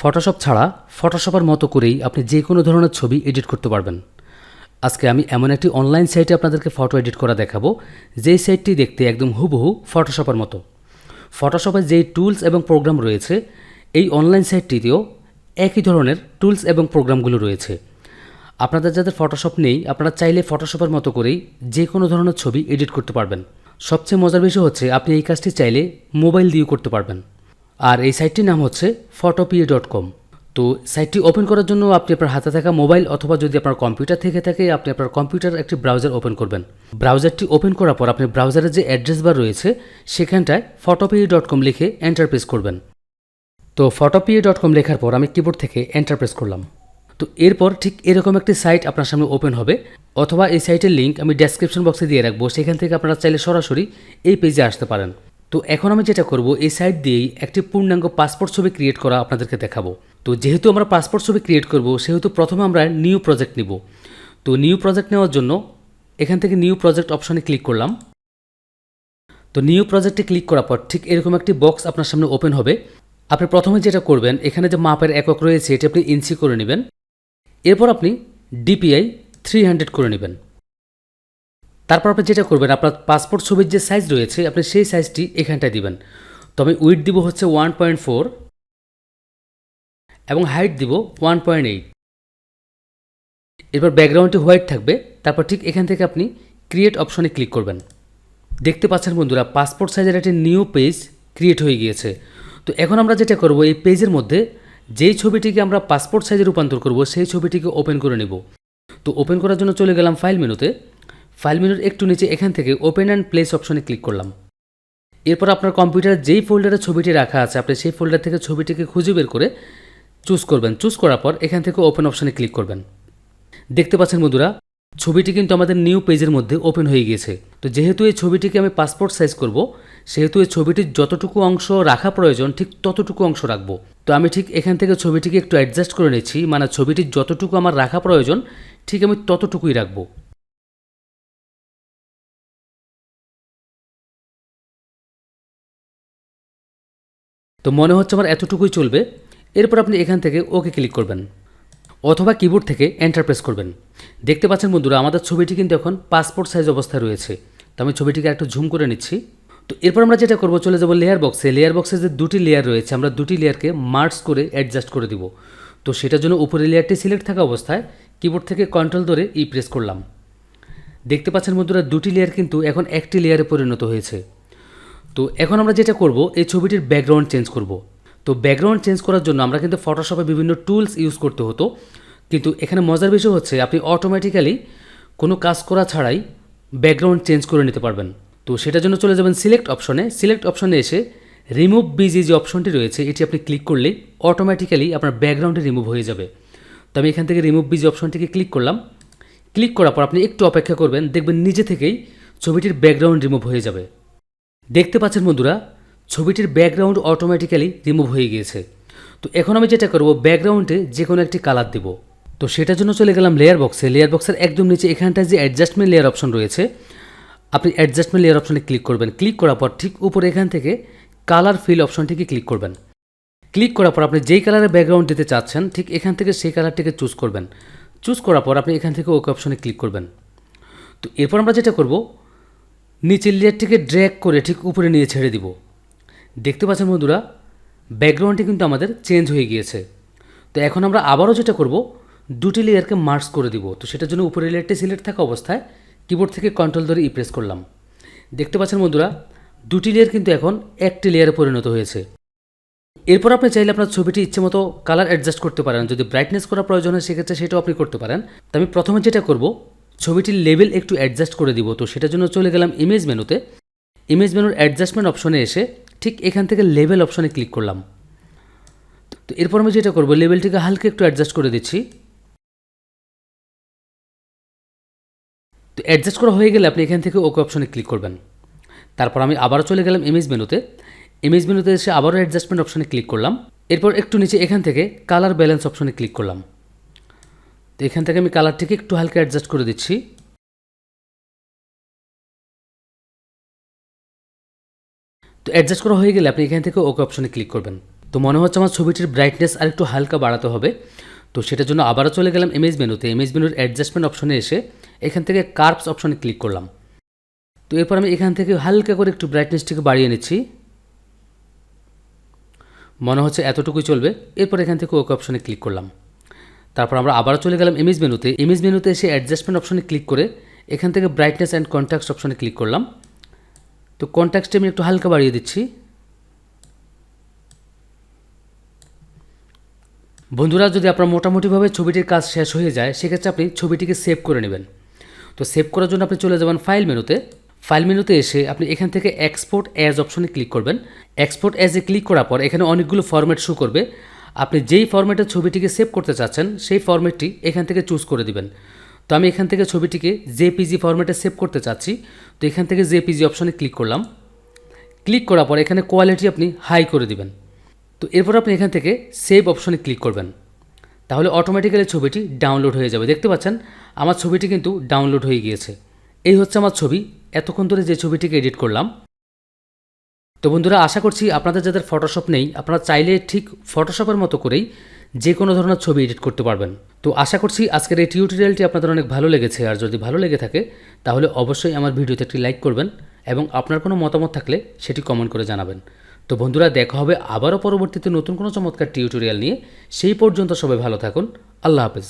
Photoshop ছাড়া ফটোশপের মতো করেই আপনি যে কোনো ধরনের ছবি এডিট করতে পারবেন। আজকে আমি এমন একটি অনলাইন সাইটে আপনাদেরকে ফটো এডিট করা দেখাবো, যেই সাইটটি দেখতে একদম হুবহু ফটোশপের মতো। ফটোশপে যেই টুলস এবং প্রোগ্রাম রয়েছে, এই অনলাইন সাইটটিতেও একই ধরনের টুলস এবং প্রোগ্রামগুলো রয়েছে। আপনাদের যাদের ফটোশপ নেই, আপনারা চাইলে ফটোশপের মতো করেই যে কোনো ধরনের ছবি এডিট করতে পারবেন। সবচেয়ে মজার বিষয় হচ্ছে আপনি এই কাজটি চাইলে মোবাইল দিয়েও করতে পারবেন। আর এই সাইটটির নাম হচ্ছে photopea.com। তো সাইটটি ওপেন করার জন্য আপনি আপনার হাতে থাকা মোবাইল অথবা যদি আপনার কম্পিউটার থেকে থাকে, আপনি আপনার কম্পিউটার একটি ব্রাউজার ওপেন করবেন। ব্রাউজারটি ওপেন করার পর আপনি ব্রাউজারের যে অ্যাড্রেস বার রয়েছে সেখানটায় photopea.com লিখে এন্টার প্রেস করবেন। তো photopea.com লেখার পর আমি কিবোর্ড থেকে এন্টার প্রেস করলাম। তো এরপর ঠিক এরকম একটি সাইট আপনার সামনে ওপেন হবে, অথবা এই সাইটের লিঙ্ক আমি ডেসক্রিপশন বক্সে দিয়ে রাখবো, সেখান থেকে আপনারা চাইলে সরাসরি এই পেজে আসতে পারেন। তো এখন আমি যেটা করব, এই সাইট দিয়েই একটি পূর্ণাঙ্গ পাসপোর্ট ছবি ক্রিয়েট করা আপনাদেরকে দেখাবো। তো যেহেতু আমরা পাসপোর্ট ছবি ক্রিয়েট করব, সেহেতু প্রথমে আমরা নিউ প্রজেক্ট নিব। তো নিউ প্রজেক্ট নেওয়ার জন্য এখান থেকে নিউ প্রজেক্ট অপশনে ক্লিক করলাম। তো নিউ প্রজেক্টে ক্লিক করার পর ঠিক এরকম একটি বক্স আপনার সামনে ওপেন হবে। আপনি প্রথমে যেটা করবেন, এখানে যে মাপের একক রয়েছে এটি আপনি ইঞ্চি করে নেবেন। এরপর আপনি DPI 300 করে নেবেন। তারপর আপনি যেটা করবেন, আপনার পাসপোর্ট ছবির যে সাইজ রয়েছে আপনি সেই সাইজটি এখানটায় দিবেন। তো আমি উইডথ দিব হচ্ছে 1.4 এবং হাইট দিব 1.8। এরপর ব্যাকগ্রাউন্ডটি হোয়াইট থাকবে। তারপর ঠিক এখান থেকে আপনি ক্রিয়েট অপশনে ক্লিক করবেন। দেখতে পাচ্ছেন বন্ধুরা, পাসপোর্ট সাইজের একটি নিউ পেজ ক্রিয়েট হয়ে গিয়েছে। তো এখন আমরা যেটা করব, এই পেজের মধ্যে যেই ছবিটিকে আমরা পাসপোর্ট সাইজে রূপান্তর করব সেই ছবিটিকে ওপেন করে নেব। তো ওপেন করার জন্য চলে গেলাম ফাইল মেনুতে। ফাইল মেনুর একটু নিচে এখান থেকে ওপেন অ্যান্ড প্লেস অপশনে ক্লিক করলাম। এরপর আপনার কম্পিউটারে যেই ফোল্ডারে ছবিটি রাখা আছে আপনি সেই ফোল্ডার থেকে ছবিটিকে খুঁজে বের করে চুজ করবেন। চুজ করার পর এখান থেকে ওপেন অপশনে ক্লিক করবেন। দেখতে পাচ্ছেন বন্ধুরা, ছবিটি কিন্তু আমাদের নিউ পেজের মধ্যে ওপেন হয়ে গিয়েছে। তো যেহেতু এই ছবিটিকে আমি পাসপোর্ট সাইজ করব, সেহেতু এই ছবিটির যতটুকু অংশ রাখা প্রয়োজন ঠিক ততটুকু অংশ রাখবো। তো আমি ঠিক এখান থেকে ছবিটিকে একটু অ্যাডজাস্ট করে নিচ্ছি, মানে ছবিটির যতটুকু আমার রাখা প্রয়োজন ঠিক আমি ততটুকুই রাখবো। তো মনে হচ্ছে আমার এতটুকুই চলবে। এরপর আপনি এখান থেকে ওকে ক্লিক করবেন, অথবা কিবোর্ড থেকে এন্টার প্রেস করবেন। দেখতে পাচ্ছেন বন্ধুরা, আমাদের ছবিটি কিন্তু এখন পাসপোর্ট সাইজ অবস্থায় রয়েছে। তো আমি ছবিটিকে একটু ঝুম করে নিচ্ছি। তো এরপর আমরা যেটা করব, চলে যাব লেয়ার বক্সে। লেয়ার বক্সে যে দুটি লেয়ার রয়েছে আমরা দুটি লেয়ারকে মার্জ করে অ্যাডজাস্ট করে দিব। তো সেটার জন্য উপরের লেয়ারটি সিলেক্ট থাকা অবস্থায় কিবোর্ড থেকে কন্ট্রোল ধরে প্রেস করলাম। দেখতে পাচ্ছেন বন্ধুরা, দুটি লেয়ার কিন্তু এখন একটি লেয়ারে পরিণত হয়েছে। তো এখন আমরা যেটা করব, এই ছবিটির ব্যাকগ্রাউন্ড চেঞ্জ করব। তো ব্যাকগ্রাউন্ড চেঞ্জ করার জন্য আমরা কিন্তু ফটোশপে বিভিন্ন টুলস ইউজ করতে হতো, কিন্তু এখানে মজার বিষয় হচ্ছে আপনি অটোমেটিক্যালি কোনো কাজ করা ছাড়াই ব্যাকগ্রাউন্ড চেঞ্জ করে নিতে পারবেন। তো সেটার জন্য চলে যাবেন সিলেক্ট অপশনে। সিলেক্ট অপশনে এসে রিমুভ বিজি যে অপশনটি রয়েছে এটি আপনি ক্লিক করলেই অটোমেটিক্যালি আপনার ব্যাকগ্রাউন্ডে রিমুভ হয়ে যাবে। তো আমি এখান থেকে রিমুভ বিজি অপশনটিকে ক্লিক করলাম। ক্লিক করার পর আপনি একটু অপেক্ষা করবেন, দেখবেন নিজে থেকেই ছবিটির ব্যাকগ্রাউন্ড রিমুভ হয়ে যাবে। দেখতে পাচ্ছেন বন্ধুরা, ছবিটির ব্যাকগ্রাউন্ড অটোমেটিক্যালি রিমুভ হয়ে গিয়েছে। তো এখন আমি যেটা করব, ব্যাকগ্রাউন্ডে যে কোনো একটি কালার দেব। তো সেটার জন্য চলে গেলাম লেয়ার বক্সে। লেয়ার বক্সের একদম নিচে এখানটায় যে অ্যাডজাস্টমেন্ট লেয়ার অপশন রয়েছে, আপনি অ্যাডজাস্টমেন্ট লেয়ার অপশনে ক্লিক করবেন। ক্লিক করার পর ঠিক উপরে এখান থেকে কালার ফিল অপশনটিকে ক্লিক করবেন। ক্লিক করার পর আপনি যেই কালারের ব্যাকগ্রাউন্ড দিতে চাচ্ছেন ঠিক এখান থেকে সেই কালারটিকে চুজ করবেন। চুজ করার পর আপনি এখান থেকে ওকে অপশনে ক্লিক করবেন। তো এরপর আমরা যেটা করব, নিচের লেয়ারটিকে ড্র্যাগ করে ঠিক উপরে নিয়ে ছেড়ে দিব। দেখতে পাচ্ছেন বন্ধুরা, ব্যাকগ্রাউন্ডটি কিন্তু আমাদের চেঞ্জ হয়ে গিয়েছে। তো এখন আমরা আবারও যেটা করব, দুটি লেয়ারকে মার্জ করে দিব। তো সেটার জন্য উপরের লেয়ারটি সিলেক্ট থাকা অবস্থায় কিবোর্ড থেকে কন্ট্রোল ধরে প্রেস করলাম। দেখতে পাচ্ছেন বন্ধুরা, দুটি লেয়ার কিন্তু এখন একটি লেয়ারে পরিণত হয়েছে। এরপর আপনি চাইলে আপনার ছবিটি ইচ্ছে মতো কালার অ্যাডজাস্ট করতে পারেন। যদি ব্রাইটনেস করা প্রয়োজন হয় সেক্ষেত্রে সেটাও আপনি করতে পারেন। তো আমি প্রথমে যেটা করব, ছবিটির লেভেল একটু অ্যাডজাস্ট করে দিব। তো সেটার জন্য চলে গেলাম ইমেজ মেনুতে। ইমেজ মেনুর অ্যাডজাস্টমেন্ট অপশনে এসে ঠিক এখান থেকে লেভেল অপশনে ক্লিক করলাম। তো এরপর আমি যেটা করব, লেভেলটিকে হালকা একটু অ্যাডজাস্ট করে দিচ্ছি। তো অ্যাডজাস্ট করা হয়ে গেলে আপনি এখান থেকে ওকে অপশনে ক্লিক করবেন। তারপর আমি আবারও চলে গেলাম ইমেজ মেনুতে। ইমেজ মেনুতে এসে আবারও অ্যাডজাস্টমেন্ট অপশনে ক্লিক করলাম। এরপর একটু নিচে এখান থেকে কালার ব্যালেন্স অপশনে ক্লিক করলাম। তো এখান থেকে আমি কালারটিকে একটু হালকা অ্যাডজাস্ট করে দিচ্ছি। তো অ্যাডজাস্ট করা হয়ে গেলে আপনি এখান থেকে ওকে অপশনে ক্লিক করবেন। তো মনে হচ্ছে আমার ছবিটির ব্রাইটনেস আর একটু হালকা বাড়াতে হবে। তো সেটার জন্য আবারও চলে গেলাম ইমেজ মেনুতে। ইমেজ মেনুর অ্যাডজাস্টমেন্ট অপশনে এসে এখান থেকে কার্ভস অপশনে ক্লিক করলাম। তো এরপর আমি এখান থেকে হালকা করে একটু ব্রাইটনেসটিকে বাড়িয়ে নিচ্ছি। মনে হচ্ছে এতটুকুই চলবে। এরপর এখান থেকে ওকে অপশনে ক্লিক করলাম। তারপর আমরা আবারও চলে গেলাম ইমেজ মেনুতে। ইমেজ মেনুতে এসে অ্যাডজাস্টমেন্ট অপশনে ক্লিক করে এখান থেকে ব্রাইটনেস অ্যান্ড কন্ট্রাস্ট অপশনে ক্লিক করলাম। তো কন্ট্রাস্টে আমি একটু হালকা বাড়িয়ে দিচ্ছি। বন্ধুরা, যদি আপনার মোটামুটিভাবে ছবিটির কাজ শেষ হয়ে যায় সেক্ষেত্রে আপনি ছবিটিকে সেভ করে নেবেন। তো সেভ করার জন্য আপনি চলে যাবেন ফাইল মেনুতে। ফাইল মেনুতে এসে আপনি এখান থেকে এক্সপোর্ট অ্যাজ অপশনে ক্লিক করবেন। এক্সপোর্ট অ্যাজে ক্লিক করার পর এখানে অনেকগুলো ফরম্যাট শো করবে। আপনি যেই ফরম্যাটে ছবিটিকে সেভ করতে চাচ্ছেন সেই ফরম্যাটটি এখান থেকে চুজ করে দিবেন। তো আমি এখান থেকে ছবিটিকে জেপিজি ফরম্যাটে সেভ করতে চাচ্ছি। তো এখান থেকে জেপিজি অপশনে ক্লিক করলাম। ক্লিক করার পর এখানে কোয়ালিটি আপনি হাই করে দিবেন। তো এরপর আপনি এখান থেকে সেভ অপশনে ক্লিক করবেন। তাহলে অটোমেটিক্যালি ছবিটি ডাউনলোড হয়ে যাবে। দেখতে পাচ্ছেন আমার ছবিটি কিন্তু ডাউনলোড হয়ে গিয়েছে। এই হচ্ছে আমার ছবি, এতক্ষণ ধরে যে ছবিটিকে এডিট করলাম। তো বন্ধুরা, আশা করছি আপনাদের যাদের ফটোশপ নেই আপনারা চাইলে ঠিক ফটোশপের মতো করেই যে কোনো ধরনের ছবি এডিট করতে পারবেন। তো আশা করছি আজকের এই টিউটোরিয়ালটি আপনাদের অনেক ভালো লেগেছে। আর যদি ভালো লেগে থাকে তাহলে অবশ্যই আমার ভিডিওতে একটি লাইক করবেন এবং আপনার কোনো মতামত থাকলে সেটি কমেন্ট করে জানাবেন। তো বন্ধুরা, দেখা হবে আবারও পরবর্তীতে নতুন কোনো চমৎকার টিউটোরিয়াল নিয়ে। সেই পর্যন্ত সবাই ভালো থাকুন। আল্লাহ হাফেজ।